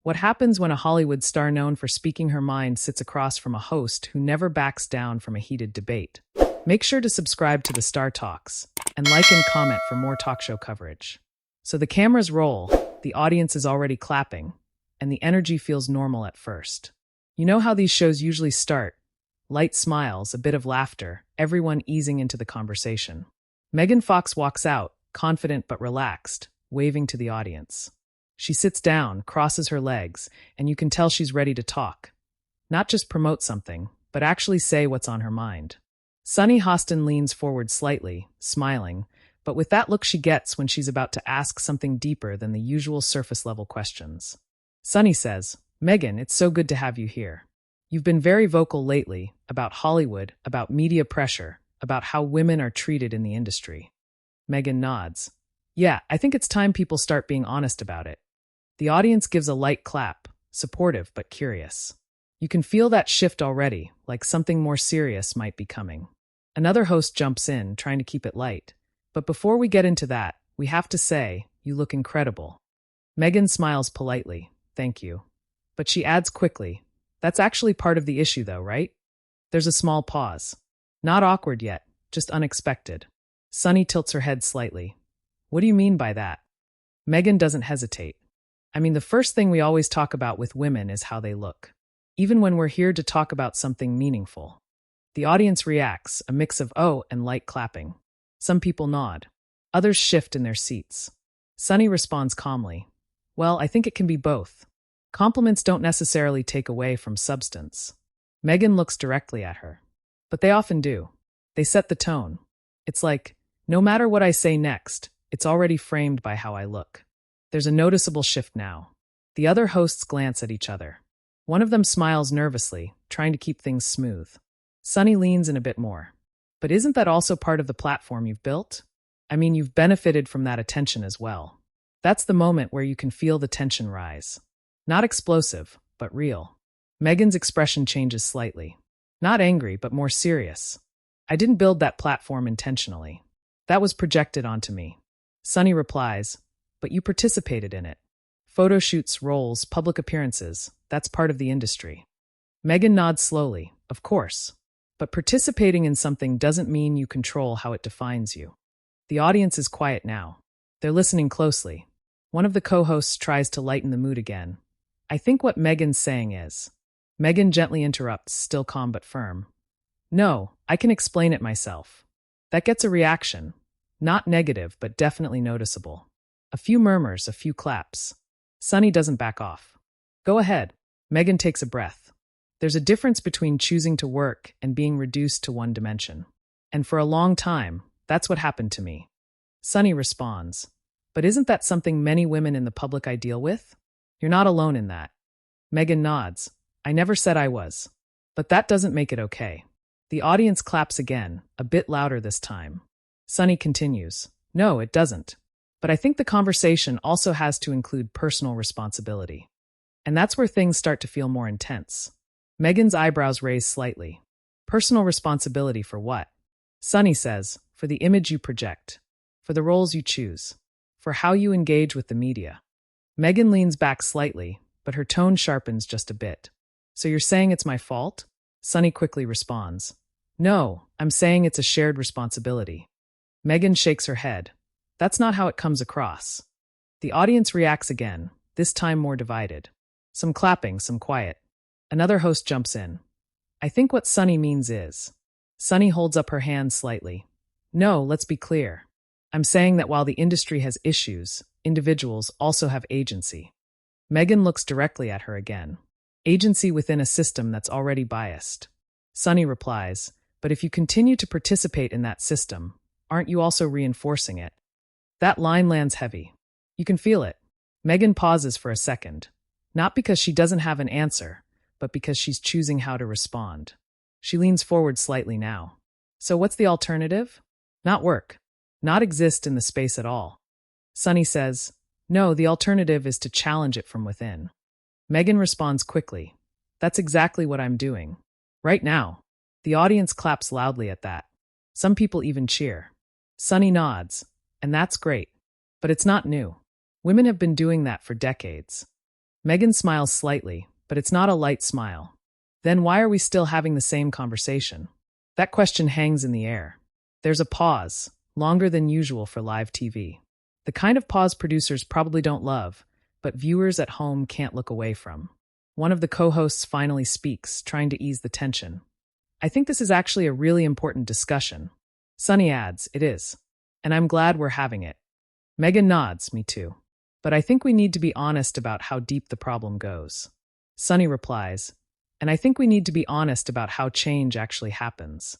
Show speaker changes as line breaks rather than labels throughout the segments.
What happens when a Hollywood star known for speaking her mind sits across from a host who never backs down from a heated debate? Make sure to subscribe to the Star Talks and like and comment for more talk show coverage. So the cameras roll, the audience is already clapping, and the energy feels normal at first. You know how these shows usually start? Light smiles, a bit of laughter, everyone easing into the conversation. Megan Fox walks out, confident but relaxed, waving to the audience. She sits down, crosses her legs, and you can tell she's ready to talk. Not just promote something, but actually say what's on her mind. Sunny Hostin leans forward slightly, smiling, but with that look she gets when she's about to ask something deeper than the usual surface-level questions. Sunny says, "Megan, it's so good to have you here. You've been very vocal lately about Hollywood, about media pressure, about how women are treated in the industry." Megan nods. "Yeah, I think it's time people start being honest about it." The audience gives a light clap, supportive but curious. You can feel that shift already, like something more serious might be coming. Another host jumps in, trying to keep it light. "But before we get into that, we have to say, you look incredible." Megan smiles politely, "Thank you." But she adds quickly, "That's actually part of the issue though, right?" There's a small pause. Not awkward yet, just unexpected. Sunny tilts her head slightly. "What do you mean by that?" Megan doesn't hesitate. "I mean, the first thing we always talk about with women is how they look. Even when we're here to talk about something meaningful." The audience reacts, a mix of oh and light clapping. Some people nod. Others shift in their seats. Sunny responds calmly, "Well, I think it can be both. Compliments don't necessarily take away from substance." Megan looks directly at her. But they often do. They set the tone. It's like, no matter what I say next, it's already framed by how I look. There's a noticeable shift now. The other hosts glance at each other. One of them smiles nervously, trying to keep things smooth. Sunny leans in a bit more. "But isn't that also part of the platform you've built? I mean, you've benefited from that attention as well." That's the moment where you can feel the tension rise. Not explosive, but real. Megan's expression changes slightly. Not angry, but more serious. "I didn't build that platform intentionally. That was projected onto me." Sunny replies, "But you participated in it. Photo shoots, roles, public appearances, that's part of the industry." Megan nods slowly, "Of course. But participating in something doesn't mean you control how it defines you." The audience is quiet now. They're listening closely. One of the co-hosts tries to lighten the mood again. "I think what Megan's saying is..." Megan gently interrupts, still calm but firm. "No, I can explain it myself." That gets a reaction. Not negative, but definitely noticeable. A few murmurs, a few claps. Sunny doesn't back off. "Go ahead." Megan takes a breath. There's a difference between choosing to work and being reduced to one dimension. And for a long time, that's what happened to me. Sunny responds, "But isn't that something many women in the public eye deal with? You're not alone in that." Megan nods. "I never said I was. But that doesn't make it okay." The audience claps again, a bit louder this time. Sunny continues, "No, it doesn't. But I think the conversation also has to include personal responsibility." And that's where things start to feel more intense. Megan's eyebrows raise slightly. Personal responsibility for what? Sunny says, "For the image you project. For the roles you choose. For how you engage with the media." Megan leans back slightly, but her tone sharpens just a bit. "So you're saying it's my fault?" Sunny quickly responds, "No, I'm saying it's a shared responsibility." Megan shakes her head. "That's not how it comes across." The audience reacts again, this time more divided. Some clapping, some quiet. Another host jumps in. "I think what Sunny means is..." Sunny holds up her hand slightly. "No, let's be clear. I'm saying that while the industry has issues, individuals also have agency." Megan looks directly at her again. "Agency within a system that's already biased." Sunny replies, "But if you continue to participate in that system, aren't you also reinforcing it?" That line lands heavy. You can feel it. Megan pauses for a second. Not because she doesn't have an answer, but because she's choosing how to respond. She leans forward slightly now. "So what's the alternative?" "Not work. Not exist in the space at all." Sunny says, "No, the alternative is to challenge it from within." Megan responds quickly, "That's exactly what I'm doing. Right now." The audience claps loudly at that. Some people even cheer. Sunny nods, and that's great. But it's not new. Women have been doing that for decades. Megan smiles slightly, but it's not a light smile. Then why are we still having the same conversation? That question hangs in the air. There's a pause, longer than usual for live TV. The kind of pause producers probably don't love, but viewers at home can't look away from. One of the co-hosts finally speaks, trying to ease the tension. I think this is actually a really important discussion. Sunny adds, it is. And I'm glad we're having it. Megan nods, me too. But I think we need to be honest about how deep the problem goes. Sunny replies, and I think we need to be honest about how change actually happens.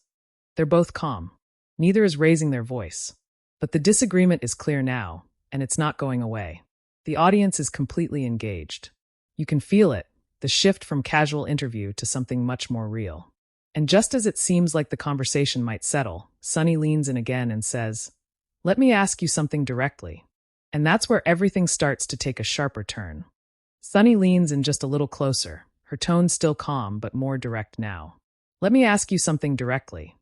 They're both calm. Neither is raising their voice. But the disagreement is clear now, and it's not going away. The audience is completely engaged. You can feel it, the shift from casual interview to something much more real. And just as it seems like the conversation might settle, Sunny leans in again and says, let me ask you something directly. And that's where everything starts to take a sharper turn. Sunny leans in just a little closer, her tone still calm but more direct now. Let me ask you something directly.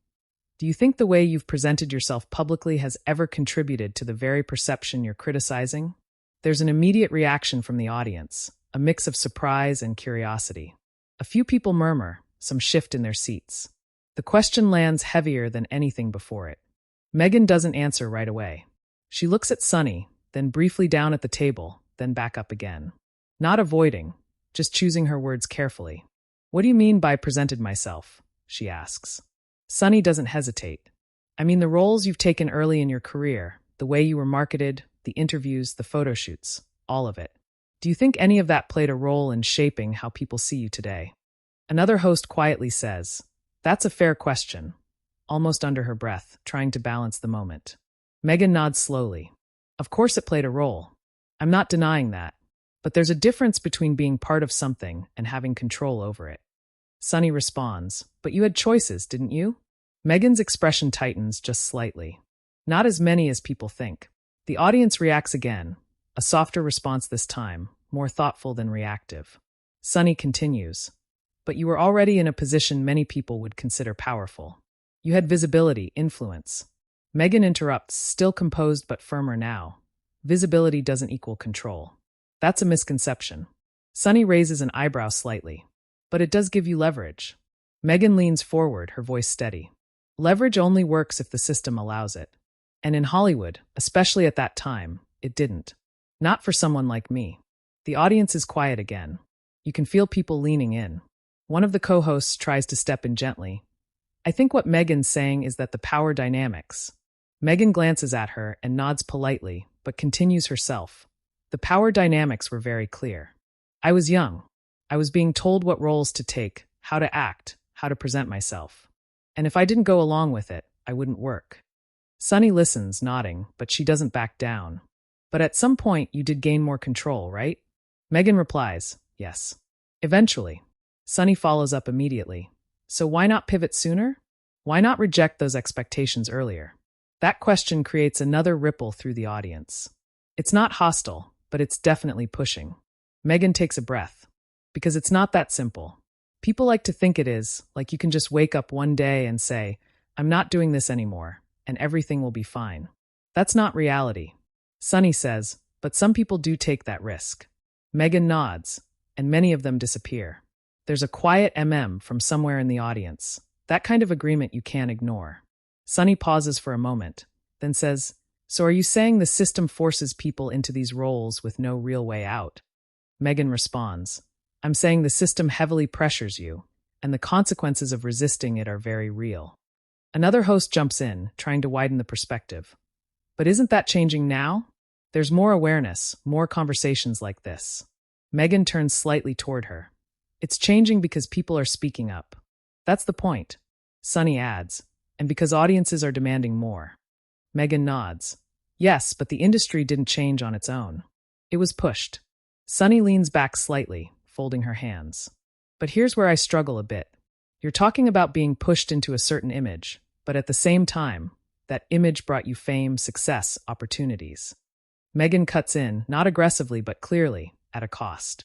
Do you think the way you've presented yourself publicly has ever contributed to the very perception you're criticizing? There's an immediate reaction from the audience, a mix of surprise and curiosity. A few people murmur, some shift in their seats. The question lands heavier than anything before it. Megan doesn't answer right away. She looks at Sunny, then briefly down at the table, then back up again. Not avoiding, just choosing her words carefully. What do you mean by presented myself? She asks. Sunny doesn't hesitate. I mean the roles you've taken early in your career, the way you were marketed, the interviews, the photo shoots, all of it. Do you think any of that played a role in shaping how people see you today? Another host quietly says, that's a fair question, almost under her breath, trying to balance the moment. Megan nods slowly. Of course it played a role. I'm not denying that. But there's a difference between being part of something and having control over it. Sunny responds, but you had choices, didn't you? Megan's expression tightens just slightly. Not as many as people think. The audience reacts again, a softer response this time, more thoughtful than reactive. Sunny continues, but you were already in a position many people would consider powerful. You had visibility, influence. Megan interrupts, still composed but firmer now. Visibility doesn't equal control. That's a misconception. Sunny raises an eyebrow slightly. But it does give you leverage. Megan leans forward, her voice steady. Leverage only works if the system allows it. And in Hollywood, especially at that time, it didn't. Not for someone like me. The audience is quiet again. You can feel people leaning in. One of the co-hosts tries to step in gently. I think what Megan's saying is that the power dynamics. Megan glances at her and nods politely, but continues herself. The power dynamics were very clear. I was young. I was being told what roles to take, how to act, how to present myself. And if I didn't go along with it, I wouldn't work. Sunny listens, nodding, but she doesn't back down. But at some point, you did gain more control, right? Megan replies, yes. Eventually. Sunny follows up immediately. So why not pivot sooner? Why not reject those expectations earlier? That question creates another ripple through the audience. It's not hostile, but it's definitely pushing. Megan takes a breath. Because it's not that simple. People like to think it is, like you can just wake up one day and say, I'm not doing this anymore, and everything will be fine. That's not reality. Sunny says, but some people do take that risk. Megan nods, and many of them disappear. There's a quiet from somewhere in the audience. That kind of agreement you can't ignore. Sunny pauses for a moment, then says, so are you saying the system forces people into these roles with no real way out? Megan responds, I'm saying the system heavily pressures you, and the consequences of resisting it are very real. Another host jumps in, trying to widen the perspective. But isn't that changing now? There's more awareness, more conversations like this. Megan turns slightly toward her. It's changing because people are speaking up. That's the point. Sunny adds, and because audiences are demanding more. Megan nods. Yes, but the industry didn't change on its own. It was pushed. Sunny leans back slightly, folding her hands. But here's where I struggle a bit. You're talking about being pushed into a certain image, but at the same time, that image brought you fame, success, opportunities. Megan cuts in, not aggressively but clearly, at a cost.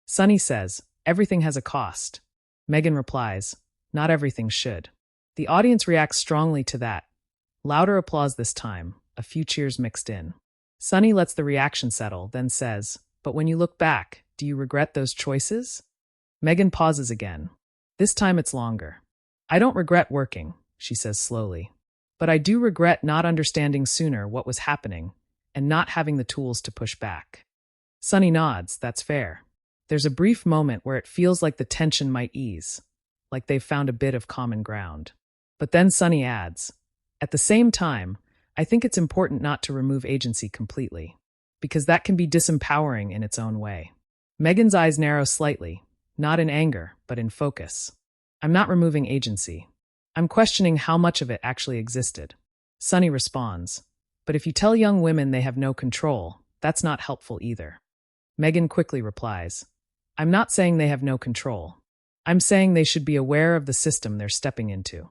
Sunny says, everything has a cost. Megan replies, not everything should. The audience reacts strongly to that. Louder applause this time, a few cheers mixed in. Sunny lets the reaction settle, then says, but when you look back, Do you regret those choices? Megan pauses again. This time it's longer. I don't regret working, she says slowly. But I do regret not understanding sooner what was happening and not having the tools to push back. Sunny nods, that's fair. There's a brief moment where it feels like the tension might ease, like they've found a bit of common ground. But then Sunny adds, at the same time, I think it's important not to remove agency completely, because that can be disempowering in its own way. Megan's eyes narrow slightly, not in anger, but in focus. I'm not removing agency. I'm questioning how much of it actually existed. Sunny responds, but if you tell young women they have no control, that's not helpful either. Megan quickly replies, I'm not saying they have no control. I'm saying they should be aware of the system they're stepping into.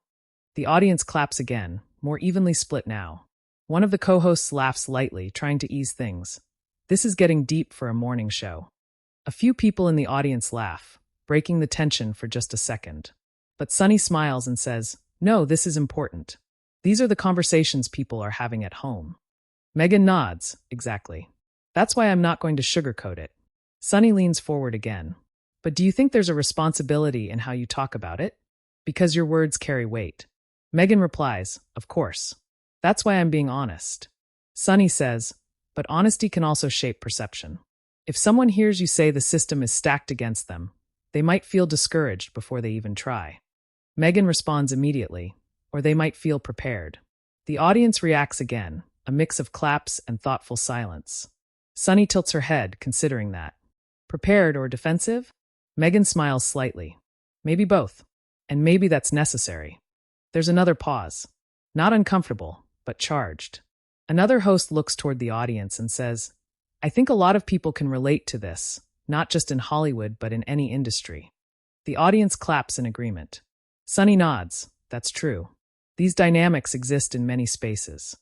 The audience claps again, more evenly split now. One of the co-hosts laughs lightly, trying to ease things. This is getting deep for a morning show. A few people in the audience laugh, breaking the tension for just a second. But Sunny smiles and says, no, this is important. These are the conversations people are having at home. Megan nods, exactly. That's why I'm not going to sugarcoat it. Sunny leans forward again. But do you think there's a responsibility in how you talk about it? Because your words carry weight. Megan replies, of course. That's why I'm being honest. Sunny says, but honesty can also shape perception. If someone hears you say the system is stacked against them, they might feel discouraged before they even try. Megan responds immediately, or they might feel prepared. The audience reacts again, a mix of claps and thoughtful silence. Sunny tilts her head, considering that. Prepared or defensive? Megan smiles slightly. Maybe both. And maybe that's necessary. There's another pause. Not uncomfortable, but charged. Another host looks toward the audience and says, I think a lot of people can relate to this, not just in Hollywood, but in any industry. The audience claps in agreement. Sunny nods, that's true. These dynamics exist in many spaces.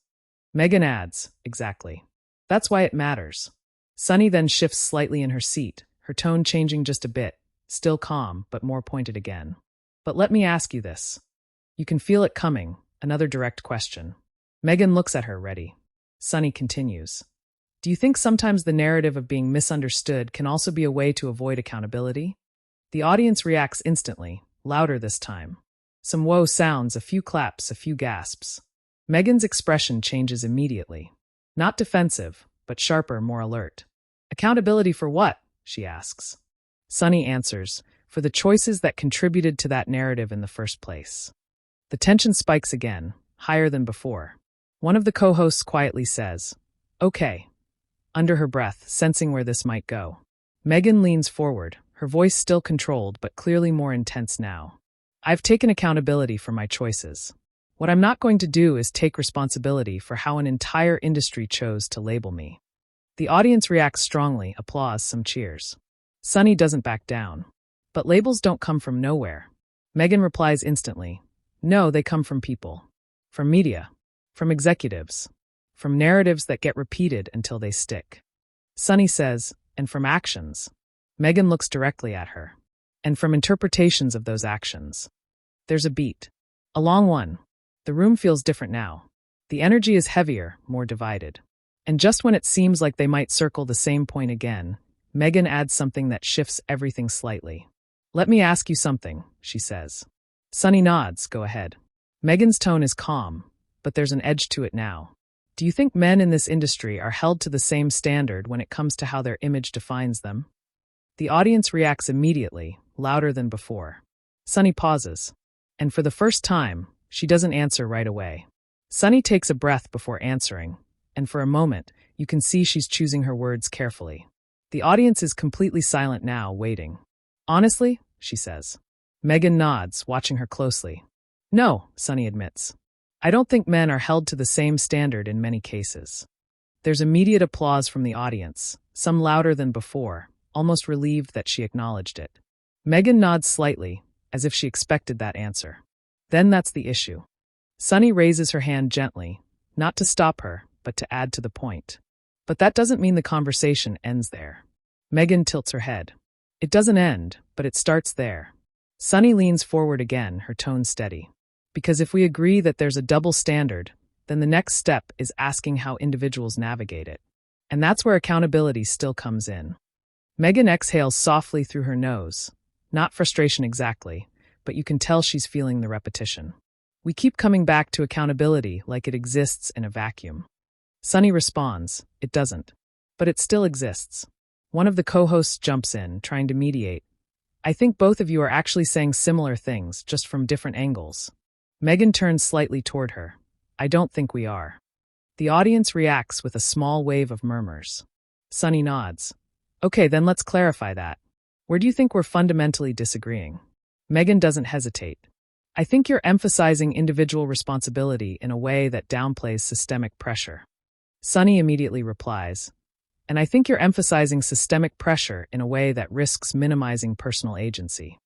Megan adds, exactly. That's why it matters. Sunny then shifts slightly in her seat, her tone changing just a bit, still calm, but more pointed again. But let me ask you this. You can feel it coming, another direct question. Megan looks at her, ready. Sunny continues. Do you think sometimes the narrative of being misunderstood can also be a way to avoid accountability? The audience reacts instantly, louder this time. Some whoa sounds, a few claps, a few gasps. Megan's expression changes immediately. Not defensive, but sharper, more alert. Accountability for what? She asks. Sunny answers, for the choices that contributed to that narrative in the first place. The tension spikes again, higher than before. One of the co-hosts quietly says, okay, under her breath, sensing where this might go. Megan leans forward, her voice still controlled but clearly more intense now. I've taken accountability for my choices. What I'm not going to do is take responsibility for how an entire industry chose to label me. The audience reacts strongly, applause, some cheers. Sunny doesn't back down. But labels don't come from nowhere. Megan replies instantly, no, they come from people. From media. From executives. From narratives that get repeated until they stick. Sunny says, and from actions. Megan looks directly at her. And from interpretations of those actions. There's a beat. A long one. The room feels different now. The energy is heavier, more divided. And just when it seems like they might circle the same point again, Megan adds something that shifts everything slightly. Let me ask you something, she says. Sunny nods, go ahead. Megan's tone is calm, but there's an edge to it now. Do you think men in this industry are held to the same standard when it comes to how their image defines them? The audience reacts immediately, louder than before. Sunny pauses. And for the first time, she doesn't answer right away. Sunny takes a breath before answering, and for a moment, you can see she's choosing her words carefully. The audience is completely silent now, waiting. Honestly, she says. Megan nods, watching her closely. No, Sunny admits. I don't think men are held to the same standard in many cases. There's immediate applause from the audience, some louder than before, almost relieved that she acknowledged it. Megan nods slightly, as if she expected that answer. Then that's the issue. Sunny raises her hand gently, not to stop her, but to add to the point. But that doesn't mean the conversation ends there. Megan tilts her head. It doesn't end, but it starts there. Sunny leans forward again, her tone steady. Because if we agree that there's a double standard, then the next step is asking how individuals navigate it. And that's where accountability still comes in. Megan exhales softly through her nose. Not frustration exactly, but you can tell she's feeling the repetition. We keep coming back to accountability like it exists in a vacuum. Sunny responds, it doesn't. But it still exists. One of the co-hosts jumps in, trying to mediate. I think both of you are actually saying similar things, just from different angles. Megan turns slightly toward her. I don't think we are. The audience reacts with a small wave of murmurs. Sunny nods. Okay, then let's clarify that. Where do you think we're fundamentally disagreeing? Megan doesn't hesitate. I think you're emphasizing individual responsibility in a way that downplays systemic pressure. Sunny immediately replies, and I think you're emphasizing systemic pressure in a way that risks minimizing personal agency.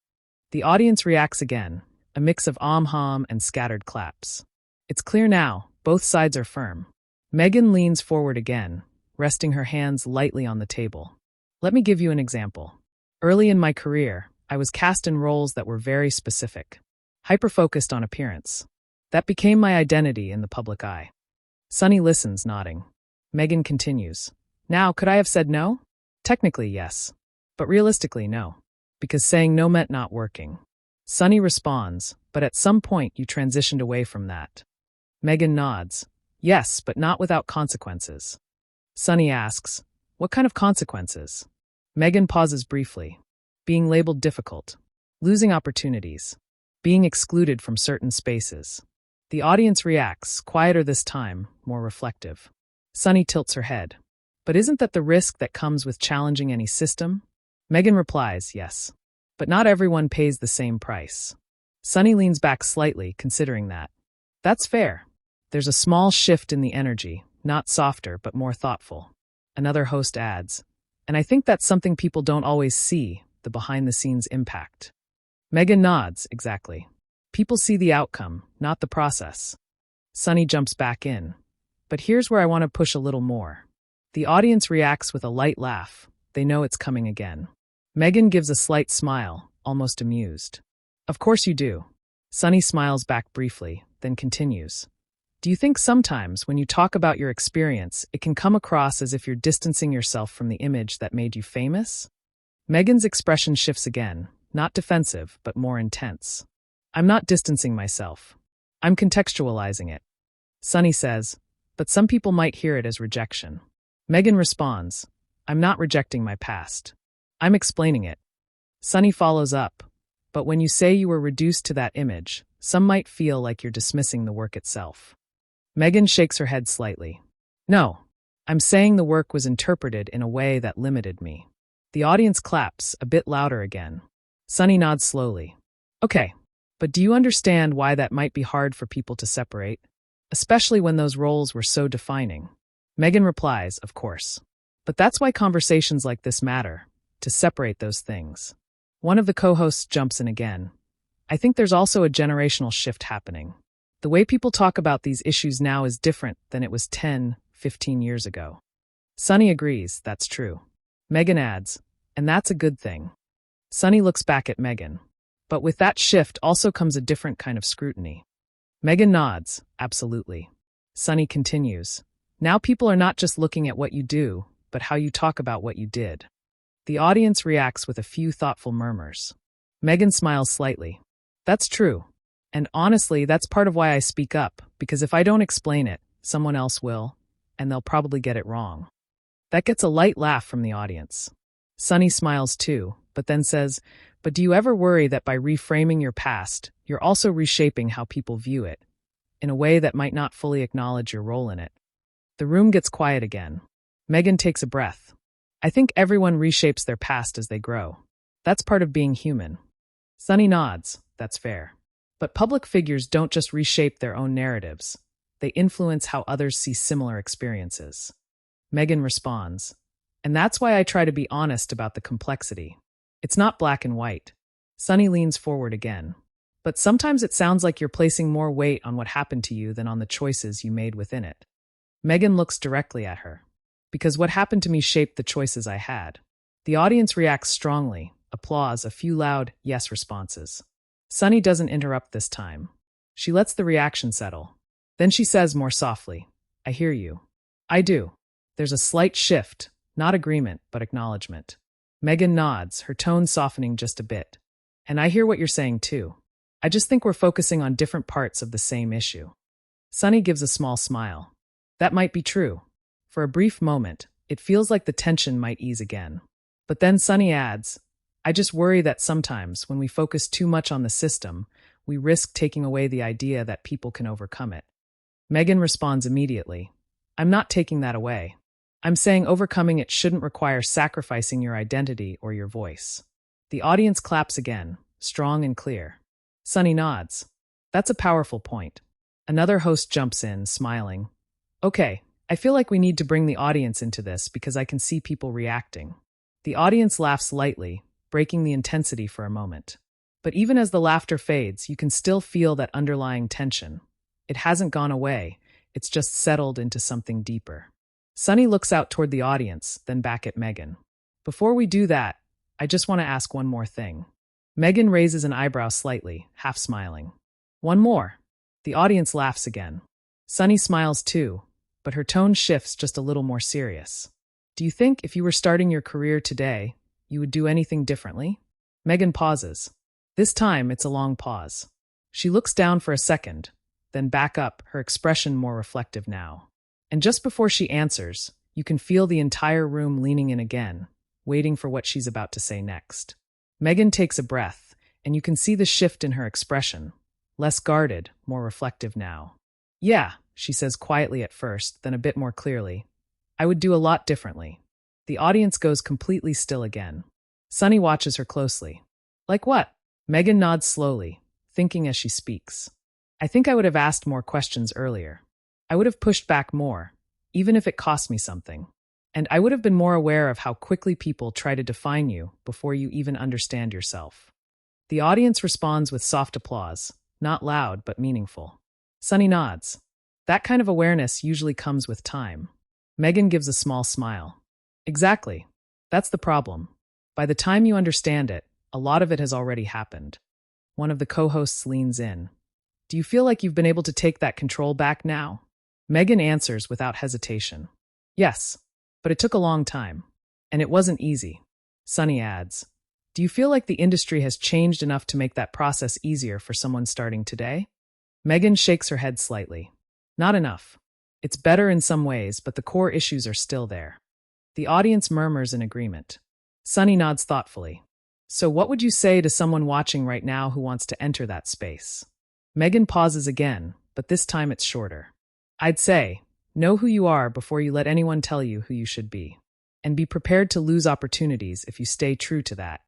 The audience reacts again, a mix of hum and scattered claps. It's clear now, both sides are firm. Megan leans forward again, resting her hands lightly on the table. Let me give you an example. Early in my career, I was cast in roles that were very specific, hyper-focused on appearance. That became my identity in the public eye. Sunny listens, nodding. Megan continues. Now, could I have said no? Technically, yes. But realistically, no. Because saying no meant not working. Sunny responds, but at some point you transitioned away from that. Megan nods. Yes, but not without consequences. Sunny asks, what kind of consequences? Megan pauses briefly. Being labeled difficult. Losing opportunities. Being excluded from certain spaces. The audience reacts, quieter this time, more reflective. Sunny tilts her head. But isn't that the risk that comes with challenging any system? Megan replies, yes. But not everyone pays the same price. Sunny leans back slightly, considering that. That's fair. There's a small shift in the energy, not softer, but more thoughtful. Another host adds, and I think that's something people don't always see, the behind-the-scenes impact. Megan nods, exactly. People see the outcome, not the process. Sunny jumps back in. But here's where I want to push a little more. The audience reacts with a light laugh. They know it's coming again. Megan gives a slight smile, almost amused. Of course you do. Sunny smiles back briefly, then continues. Do you think sometimes when you talk about your experience, it can come across as if you're distancing yourself from the image that made you famous? Megan's expression shifts again, not defensive, but more intense. I'm not distancing myself. I'm contextualizing it. Sunny says, but some people might hear it as rejection. Megan responds, I'm not rejecting my past. I'm explaining it. Sunny follows up, but when you say you were reduced to that image, some might feel like you're dismissing the work itself. Megan shakes her head slightly. No, I'm saying the work was interpreted in a way that limited me. The audience claps, a bit louder again. Sunny nods slowly. Okay, but do you understand why that might be hard for people to separate? Especially when those roles were so defining. Megan replies, of course. But that's why conversations like this matter, to separate those things. One of the co-hosts jumps in again. I think there's also a generational shift happening. The way people talk about these issues now is different than it was 10, 15 years ago. Sunny agrees, that's true. Megan adds, and that's a good thing. Sunny looks back at Megan. But with that shift also comes a different kind of scrutiny. Megan nods, absolutely. Sunny continues. Now people are not just looking at what you do, but how you talk about what you did. The audience reacts with a few thoughtful murmurs. Megan smiles slightly. That's true. And honestly, that's part of why I speak up, because if I don't explain it, someone else will, and they'll probably get it wrong. That gets a light laugh from the audience. Sunny smiles too, but then says, but do you ever worry that by reframing your past, you're also reshaping how people view it, in a way that might not fully acknowledge your role in it? The room gets quiet again. Megan takes a breath. I think everyone reshapes their past as they grow. That's part of being human. Sunny nods, that's fair. But public figures don't just reshape their own narratives. They influence how others see similar experiences. Megan responds, and that's why I try to be honest about the complexity. It's not black and white. Sunny leans forward again. But sometimes it sounds like you're placing more weight on what happened to you than on the choices you made within it. Megan looks directly at her. Because what happened to me shaped the choices I had. The audience reacts strongly, applause, a few loud yes responses. Sunny doesn't interrupt this time. She lets the reaction settle. Then she says more softly, I hear you. I do. There's a slight shift, not agreement, but acknowledgement. Megan nods, her tone softening just a bit. And I hear what you're saying too. I just think we're focusing on different parts of the same issue. Sunny gives a small smile. That might be true. For a brief moment, it feels like the tension might ease again. But then Sunny adds, I just worry that sometimes when we focus too much on the system, we risk taking away the idea that people can overcome it. Megan responds immediately. I'm not taking that away. I'm saying overcoming it shouldn't require sacrificing your identity or your voice. The audience claps again, strong and clear. Sunny nods. That's a powerful point. Another host jumps in, smiling. Okay, I feel like we need to bring the audience into this because I can see people reacting. The audience laughs lightly, breaking the intensity for a moment. But even as the laughter fades, you can still feel that underlying tension. It hasn't gone away, it's just settled into something deeper. Sunny looks out toward the audience, then back at Megan. Before we do that, I just want to ask one more thing. Megan raises an eyebrow slightly, half smiling. One more. The audience laughs again. Sunny smiles too, but her tone shifts just a little more serious. Do you think if you were starting your career today, you would do anything differently? Megan pauses. This time, it's a long pause. She looks down for a second, then back up, her expression more reflective now. And just before she answers, you can feel the entire room leaning in again, waiting for what she's about to say next. Megan takes a breath, and you can see the shift in her expression. Less guarded, more reflective now. Yeah, she says quietly at first, then a bit more clearly. I would do a lot differently. The audience goes completely still again. Sunny watches her closely. Like what? Megan nods slowly, thinking as she speaks. I think I would have asked more questions earlier. I would have pushed back more, even if it cost me something. And I would have been more aware of how quickly people try to define you before you even understand yourself. The audience responds with soft applause, not loud but meaningful. Sunny nods. That kind of awareness usually comes with time. Megan gives a small smile. Exactly. That's the problem. By the time you understand it, a lot of it has already happened. One of the co-hosts leans in. Do you feel like you've been able to take that control back now? Megan answers without hesitation. Yes, but it took a long time. And it wasn't easy. Sunny adds. Do you feel like the industry has changed enough to make that process easier for someone starting today? Megan shakes her head slightly. Not enough. It's better in some ways, but the core issues are still there. The audience murmurs in agreement. Sunny nods thoughtfully. So what would you say to someone watching right now who wants to enter that space? Megan pauses again, but this time it's shorter. I'd say, know who you are before you let anyone tell you who you should be. And be prepared to lose opportunities if you stay true to that.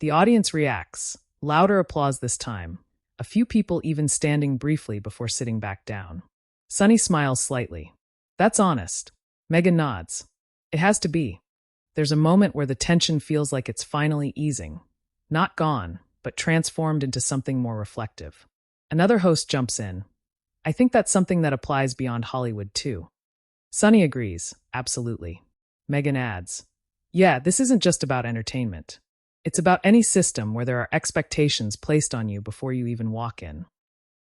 The audience reacts, louder applause this time, a few people even standing briefly before sitting back down. Sunny smiles slightly. That's honest. Megan nods. It has to be. There's a moment where the tension feels like it's finally easing. Not gone, but transformed into something more reflective. Another host jumps in. I think that's something that applies beyond Hollywood too. Sunny agrees, absolutely. Megan adds. Yeah, this isn't just about entertainment. It's about any system where there are expectations placed on you before you even walk in.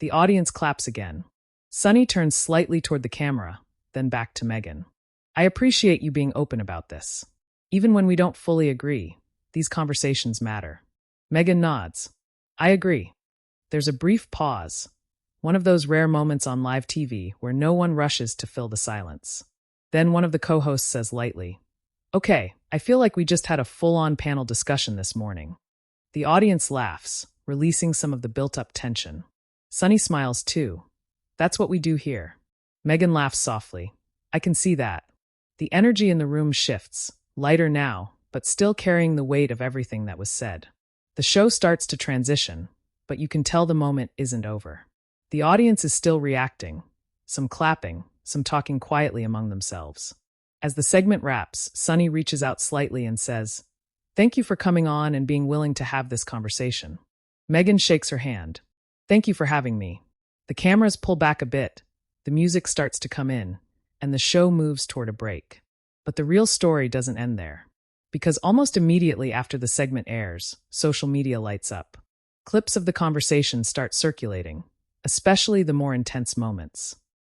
The audience claps again. Sunny turns slightly toward the camera, then back to Megan. I appreciate you being open about this. Even when we don't fully agree, these conversations matter. Megan nods. I agree. There's a brief pause, one of those rare moments on live TV where no one rushes to fill the silence. Then one of the co-hosts says lightly, Okay, I feel like we just had a full-on panel discussion this morning. The audience laughs, releasing some of the built-up tension. Sunny smiles too. That's what we do here. Megan laughs softly. I can see that. The energy in the room shifts, lighter now, but still carrying the weight of everything that was said. The show starts to transition, but you can tell the moment isn't over. The audience is still reacting, some clapping, some talking quietly among themselves. As the segment wraps, Sunny reaches out slightly and says, Thank you for coming on and being willing to have this conversation. Megan shakes her hand. Thank you for having me. The cameras pull back a bit, the music starts to come in, and the show moves toward a break. But the real story doesn't end there. Because almost immediately after the segment airs, social media lights up. Clips of the conversation start circulating, especially the more intense moments.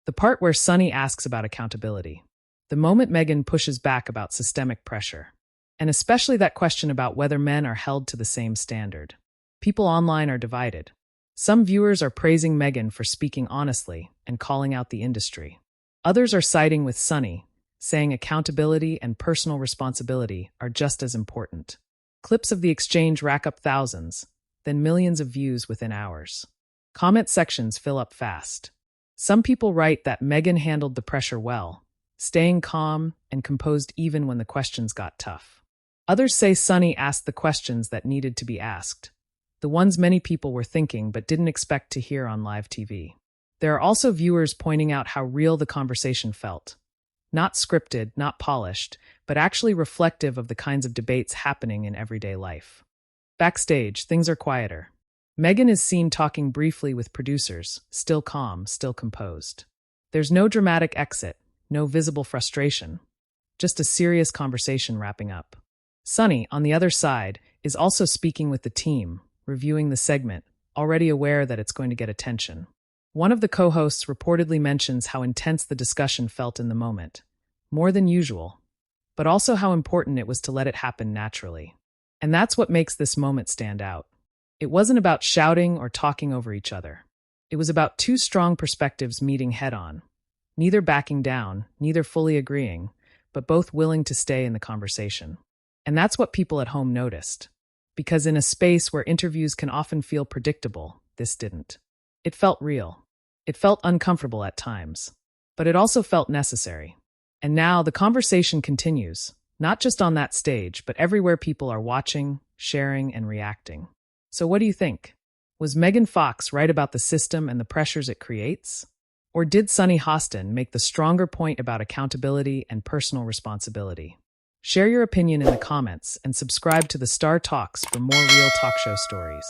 The part where Sunny asks about accountability. The moment Megan pushes back about systemic pressure. And especially that question about whether men are held to the same standard. People online are divided. Some viewers are praising Meghan for speaking honestly and calling out the industry. Others are siding with Sunny, saying accountability and personal responsibility are just as important. Clips of the exchange rack up thousands, then millions of views within hours. Comment sections fill up fast. Some people write that Meghan handled the pressure well, staying calm and composed even when the questions got tough. Others say Sunny asked the questions that needed to be asked, the ones many people were thinking but didn't expect to hear on live TV. There are also viewers pointing out how real the conversation felt. Not scripted, not polished, but actually reflective of the kinds of debates happening in everyday life. Backstage, things are quieter. Meghan is seen talking briefly with producers, still calm, still composed. There's no dramatic exit, no visible frustration, just a serious conversation wrapping up. Sunny, on the other side, is also speaking with the team, reviewing the segment, already aware that it's going to get attention. One of the co-hosts reportedly mentions how intense the discussion felt in the moment, more than usual, but also how important it was to let it happen naturally. And that's what makes this moment stand out. It wasn't about shouting or talking over each other. It was about two strong perspectives meeting head-on, neither backing down, neither fully agreeing, but both willing to stay in the conversation. And that's what people at home noticed. Because in a space where interviews can often feel predictable, this didn't. It felt real. It felt uncomfortable at times. But it also felt necessary. And now the conversation continues, not just on that stage, but everywhere people are watching, sharing, and reacting. So what do you think? Was Megan Fox right about the system and the pressures it creates? Or did Sunny Hostin make the stronger point about accountability and personal responsibility? Share your opinion in the comments and subscribe to the Star Talks for more real talk show stories.